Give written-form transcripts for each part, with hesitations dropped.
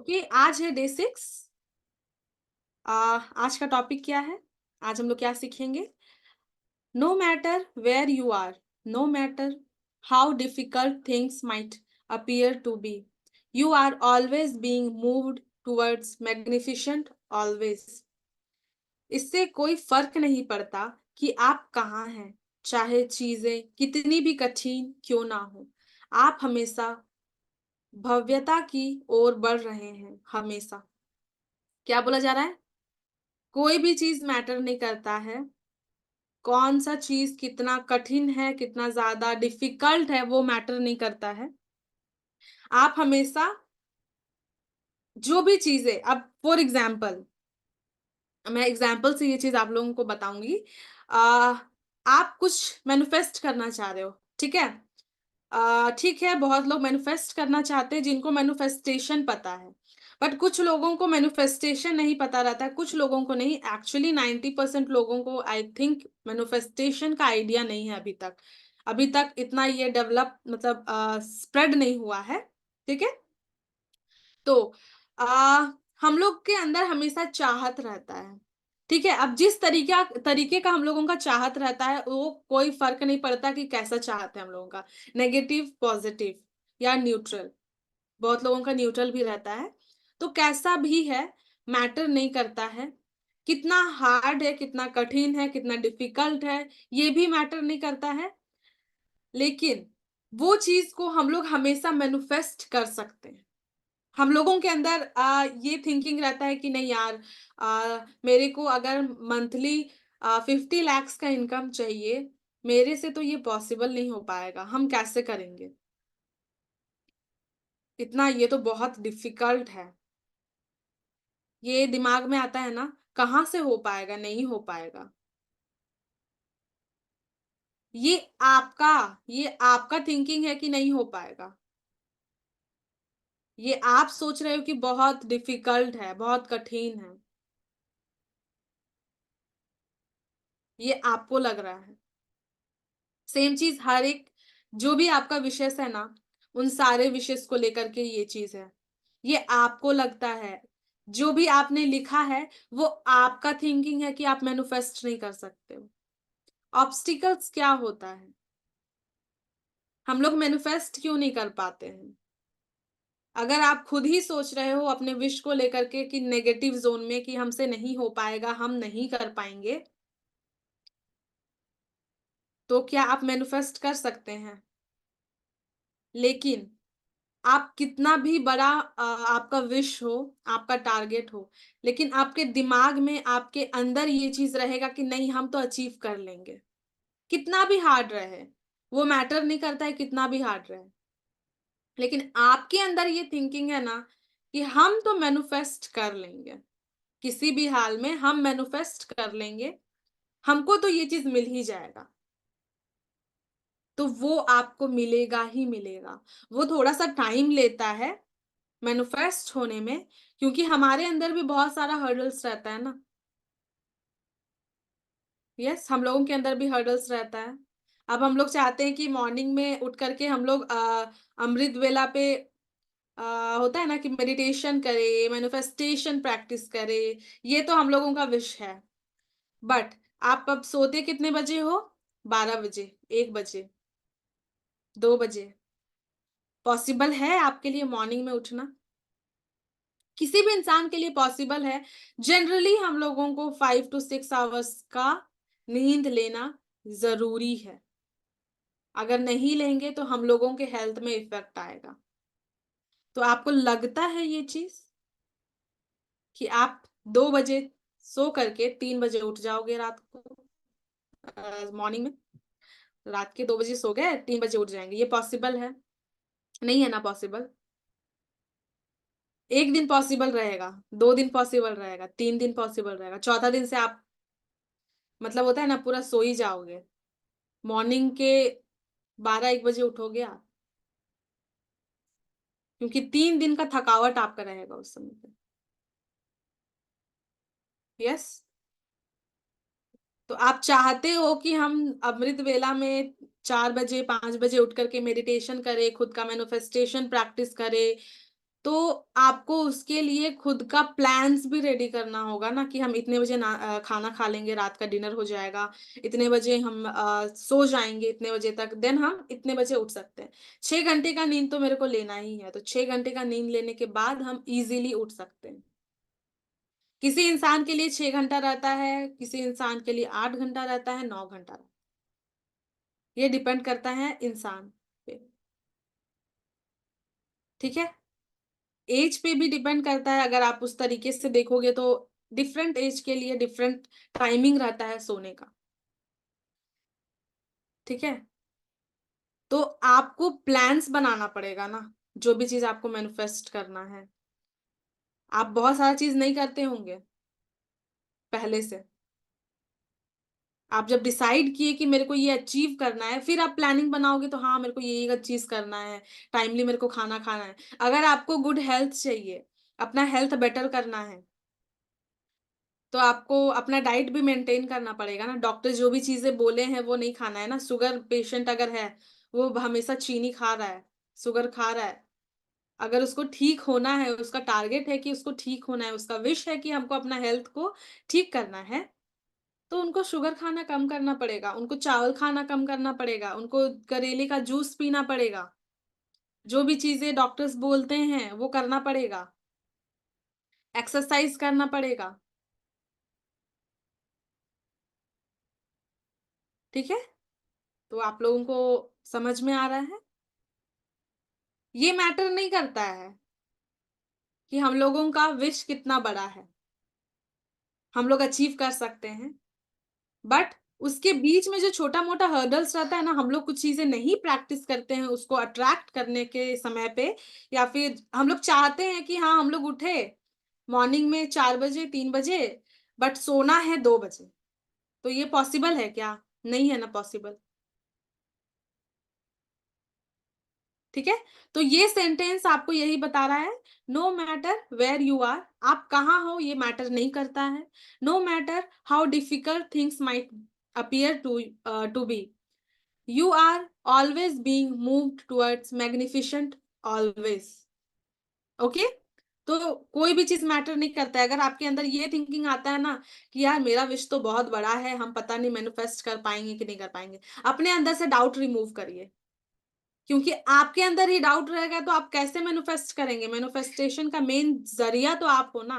Okay, आज है day 6। आज का टॉपिक क्या है? आज हम लोग क्या सीखेंगे? No matter where you are, no matter how difficult things might appear to be, you are always being moved towards magnificent always। इससे कोई फर्क नहीं पड़ता कि आप कहाँ हैं, चाहे चीजें कितनी भी कठिन क्यों ना हो, आप हमेशा भव्यता की ओर बढ़ रहे हैं। हमेशा क्या बोला जा रहा है? कोई भी चीज मैटर नहीं करता है। कौन सा चीज कितना कठिन है, कितना ज्यादा डिफिकल्ट है, वो मैटर नहीं करता है। आप हमेशा जो भी चीजें, अब फॉर एग्जाम्पल, मैं एग्जाम्पल से ये चीज आप लोगों को बताऊंगी। आ, आप कुछ मैनिफेस्ट करना चाह रहे हो, ठीक है? ठीक है, बहुत लोग मैनिफेस्ट करना चाहते हैं जिनको मैनिफेस्टेशन पता है। बट कुछ लोगों को मैनिफेस्टेशन नहीं पता रहता है, कुछ लोगों को नहीं। एक्चुअली 90% लोगों को आई थिंक मैनिफेस्टेशन का आइडिया नहीं है अभी तक। अभी तक इतना ये डेवलप मतलब स्प्रेड नहीं हुआ है। ठीक है? तो आ, हम लोग के अंदर हमेशा चाहत रहता है। ठीक है, अब जिस तरीके का हम लोगों का चाहत रहता है, वो कोई फर्क नहीं पड़ता कि कैसा चाहते हैं हम लोगों का, नेगेटिव, पॉजिटिव या न्यूट्रल। बहुत लोगों का न्यूट्रल भी रहता है। तो कैसा भी है, मैटर नहीं करता है। कितना हार्ड है, कितना कठिन है, कितना डिफिकल्ट है, ये भी मैटर नहीं करता है। लेकिन वो चीज को हम लोग हमेशा मैनिफेस्ट कर सकते हैं। हम लोगों के अंदर ये थिंकिंग रहता है कि नहीं यार, मेरे को अगर मंथली 50 lakhs का इनकम चाहिए, मेरे से तो ये पॉसिबल नहीं हो पाएगा, हम कैसे करेंगे? इतना ये तो बहुत डिफिकल्ट है। ये दिमाग में आता है ना, कहाँ से हो पाएगा, नहीं हो पाएगा। ये आपका ये आपका थिंकिंग है कि नहीं हो पाएगा। ये आप सोच रहे हो कि बहुत डिफिकल्ट है, बहुत कठिन है। ये आपको लग रहा है। सेम चीज हर एक, जो भी आपका विषय है ना, उन सारे विषय को लेकर के ये चीज है। ये आपको लगता है, जो भी आपने लिखा है वो आपका थिंकिंग है कि आप मैनिफेस्ट नहीं कर सकते हो। ऑब्स्टिकल्स क्या होता है? हम लोग मैनिफेस्ट क्यों नहीं कर पाते हैं? अगर आप खुद ही सोच रहे हो अपने विश को लेकर के कि नेगेटिव जोन में, कि हमसे नहीं हो पाएगा, हम नहीं कर पाएंगे, तो क्या आप मैनिफेस्ट कर सकते हैं? लेकिन आप कितना भी बड़ा आपका विश हो, आपका टारगेट हो, लेकिन आपके दिमाग में, आपके अंदर ये चीज रहेगा कि नहीं, हम तो अचीव कर लेंगे। कितना भी हार्ड रहे, वो मैटर नहीं करता है कितना भी हार्ड रहे। लेकिन आपके अंदर ये थिंकिंग है ना कि हम तो मैनिफेस्ट कर लेंगे, किसी भी हाल में हम मैनिफेस्ट कर लेंगे, हमको तो ये चीज मिल ही जाएगा। तो वो आपको मिलेगा ही मिलेगा। वो थोड़ा सा टाइम लेता है मैनिफेस्ट होने में, क्योंकि हमारे अंदर भी बहुत सारा हर्डल्स रहता है ना। यस, हम लोगों के अंदर भी हर्डल्स रहता है। अब हम लोग चाहते हैं कि मॉर्निंग में उठ करके हम लोग अमृत वेला पे होता है ना कि मेडिटेशन करे, मैनिफेस्टेशन प्रैक्टिस करे। ये तो हम लोगों का विश है। बट आप अब सोते कितने बजे हो? 12 बजे, 1 बजे, 2 बजे। पॉसिबल है आपके लिए मॉर्निंग में उठना? किसी भी इंसान के लिए पॉसिबल है। जनरली हम लोगों को 5 to 6 hours का नींद लेना जरूरी है। अगर नहीं लेंगे तो हम लोगों के हेल्थ में इफेक्ट आएगा। तो आपको लगता है ये चीज कि आप 2 बजे सो करके 3 बजे उठ जाओगे रात को, मॉर्निंग में? रात के 2 बजे सो गए, 3 बजे उठ जाएंगे, ये पॉसिबल है? नहीं है ना पॉसिबल। एक दिन पॉसिबल रहेगा, 2 दिन पॉसिबल रहेगा, 3 दिन पॉसिबल रहेगा, चौथा दिन से आप मतलब होता है ना पूरा सो ही जाओगे। मॉर्निंग के 12-1 बजे उठोगे आप, क्योंकि 3 दिन का थकावट आपका रहेगा उस समय पे। यस। तो आप चाहते हो कि हम अमृत वेला में 4 बजे 5 बजे उठ करके मेडिटेशन करें, खुद का मैनिफेस्टेशन प्रैक्टिस करें, तो आपको उसके लिए खुद का प्लान्स भी रेडी करना होगा ना, कि हम इतने बजे खाना खा लेंगे, रात का डिनर हो जाएगा, इतने बजे हम सो जाएंगे, इतने बजे तक, देन हम इतने बजे उठ सकते हैं। 6 घंटे का नींद तो मेरे को लेना ही है, तो 6 घंटे का नींद लेने के बाद हम इजीली उठ सकते हैं। किसी इंसान के लिए 6 घंटा रहता है, किसी इंसान के लिए 8 घंटा रहता है, 9 घंटा रहता है। ये डिपेंड करता है इंसान पे। ठीक है। एज पे भी डिपेंड करता है, अगर आप उस तरीके से देखोगे तो डिफरेंट एज के लिए डिफरेंट टाइमिंग रहता है सोने का। ठीक है। तो आपको प्लान्स बनाना पड़ेगा ना, जो भी चीज आपको मैनिफेस्ट करना है। आप बहुत सारा चीज नहीं करते होंगे पहले से। आप जब डिसाइड किए कि मेरे को ये अचीव करना है, फिर आप प्लानिंग बनाओगे तो हाँ, मेरे को ये चीज करना है, टाइमली मेरे को खाना खाना है। अगर आपको गुड हेल्थ चाहिए, अपना हेल्थ बेटर करना है, तो आपको अपना डाइट भी मेंटेन करना पड़ेगा ना। डॉक्टर जो भी चीजें बोले हैं वो नहीं खाना है ना। शुगर पेशेंट अगर है, वो हमेशा चीनी खा रहा है, शुगर खा रहा है, अगर उसको ठीक होना है, उसका टारगेट है कि उसको ठीक होना है, उसका विश है कि हमको अपना हेल्थ को ठीक करना है, तो उनको शुगर खाना कम करना पड़ेगा, उनको चावल खाना कम करना पड़ेगा, उनको करेले का जूस पीना पड़ेगा, जो भी चीजें डॉक्टर्स बोलते हैं वो करना पड़ेगा, एक्सरसाइज करना पड़ेगा। ठीक है। तो आप लोगों को समझ में आ रहा है। ये मैटर नहीं करता है कि हम लोगों का विश कितना बड़ा है, हम लोग अचीव कर सकते हैं, बट उसके बीच में जो छोटा-मोटा हर्डल्स रहता है ना, हम लोग कुछ चीज़ें नहीं प्रैक्टिस करते हैं उसको अट्रैक्ट करने के समय पे, या फिर हम लोग चाहते हैं कि हाँ, हम लोग उठे मॉर्निंग में 4 बजे, 3 बजे, बट सोना है 2 बजे। तो ये पॉसिबल है क्या? नहीं है ना पॉसिबल। ठीक है। तो ये सेंटेंस आपको यही बता रहा है, no matter where you are, आप कहाँ हो ये मैटर नहीं करता है। No matter how difficult things might appear to be, you are always being moved towards magnificent, always. Okay. तो कोई भी चीज मैटर नहीं करता है। अगर आपके अंदर ये थिंकिंग आता है ना कि यार मेरा विश तो बहुत बड़ा है, हम पता नहीं मैनिफेस्ट कर पाएंगे कि नहीं कर पाएंगे, अपने अंदर से डाउट रिमूव करिए। क्योंकि आपके अंदर ही डाउट रहेगा तो आप कैसे मैनिफेस्ट करेंगे? मैनिफेस्टेशन का मेन जरिया तो आप हो ना।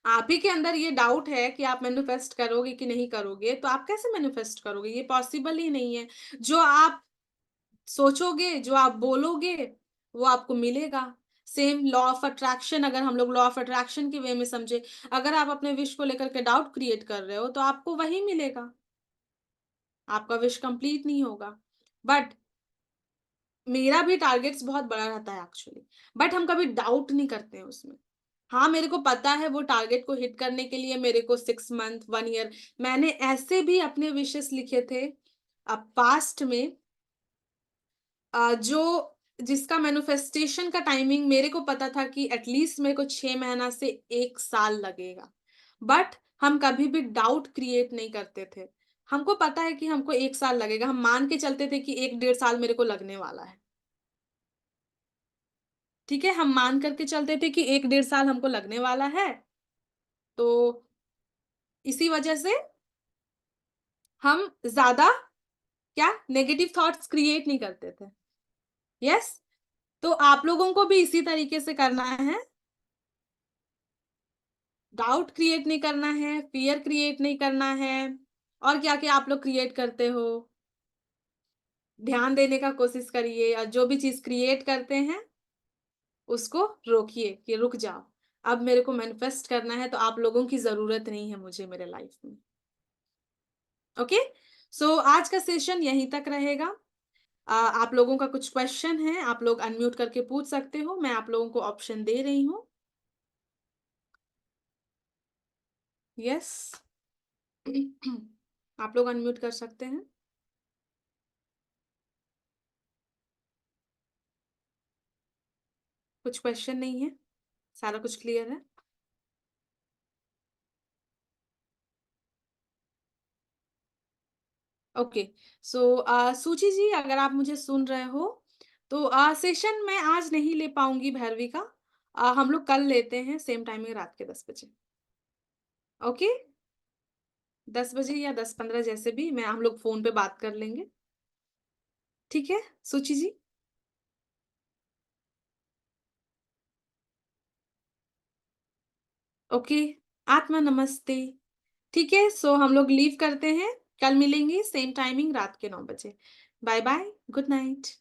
आप ही के अंदर ये डाउट है कि आप मैनिफेस्ट करोगे कि नहीं करोगे, तो आप कैसे मैनिफेस्ट करोगे? ये पॉसिबल ही नहीं है। जो आप सोचोगे, जो आप बोलोगे, वो आपको मिलेगा। सेम लॉ ऑफ अट्रैक्शन, अगर हम लोग लॉ ऑफ अट्रैक्शन के वे में समझे, अगर आप अपने विश को लेकर के डाउट क्रिएट कर रहे हो, तो आपको वही मिलेगा। आपका विश कंप्लीट नहीं होगा। बट मेरा भी टारगेट्स बहुत बड़ा रहता है एक्चुअली, बट हम कभी डाउट नहीं करते हैं उसमें। हाँ, मेरे को पता है वो टारगेट को हिट करने के लिए मेरे को 6 मंथ, 1 ईयर, मैंने ऐसे भी अपने विशेस लिखे थे पास्ट में, जो जिसका मैनिफेस्टेशन का टाइमिंग मेरे को पता था कि एटलीस्ट मेरे को 6 महीना से 1 साल लगेगा, बट हम कभी भी डाउट क्रिएट नहीं करते थे। हमको पता है कि हमको 1 साल लगेगा, हम मान के चलते थे कि 1 डेढ़ साल मेरे को लगने वाला है। ठीक है, हम मान करके चलते थे कि 1 डेढ़ साल हमको लगने वाला है, तो इसी वजह से हम ज़्यादा क्या नेगेटिव थॉट्स क्रिएट नहीं करते थे। यस। तो आप लोगों को भी इसी तरीके से करना है। डाउट क्रिएट नहीं करना है, फ़ियर क्रिएट नहीं करना है, और क्या-क्या आप लोग क्रिएट करते हो, ध्यान देने का कोशिश करिए, या जो भी चीज़ क्रिएट करते हैं, उसको रोकिए कि रुक जाओ। अब मेरे को मैनिफेस्ट करना है, तो आप लोगों की ज़रूरत नहीं है मुझे मेरे लाइफ़ में। ओके। सो आज का सेशन यहीं तक रहेगा। आप लोगों का कुछ क्वेश्चन है, आप लोग अनम्यूट करके पूछ सकते हो, मैं आप लोगों को ऑप्शन दे रही हूँ। यस। आप लोग अनम्यूट कर सकते हैं। कुछ क्वेश्चन नहीं है, सारा कुछ क्लियर है। ओके। सो सूची जी, अगर आप मुझे सुन रहे हो, तो सेशन मैं आज नहीं ले पाऊँगी भैरवी का। हम लोग कल लेते हैं सेम टाइमिंग रात के 10 बजे। ओके? 10 बजे या 10:15 जैसे भी मैं हम लोग फ़ोन पे बात कर लेंगे। ठीक है, सुचि जी? ओके, आत्मा नमस्ते। ठीक है, सो हम लोग लीव करते हैं। कल मिलेंगे सेम टाइमिंग रात के 9 बजे। Bye-bye, good night.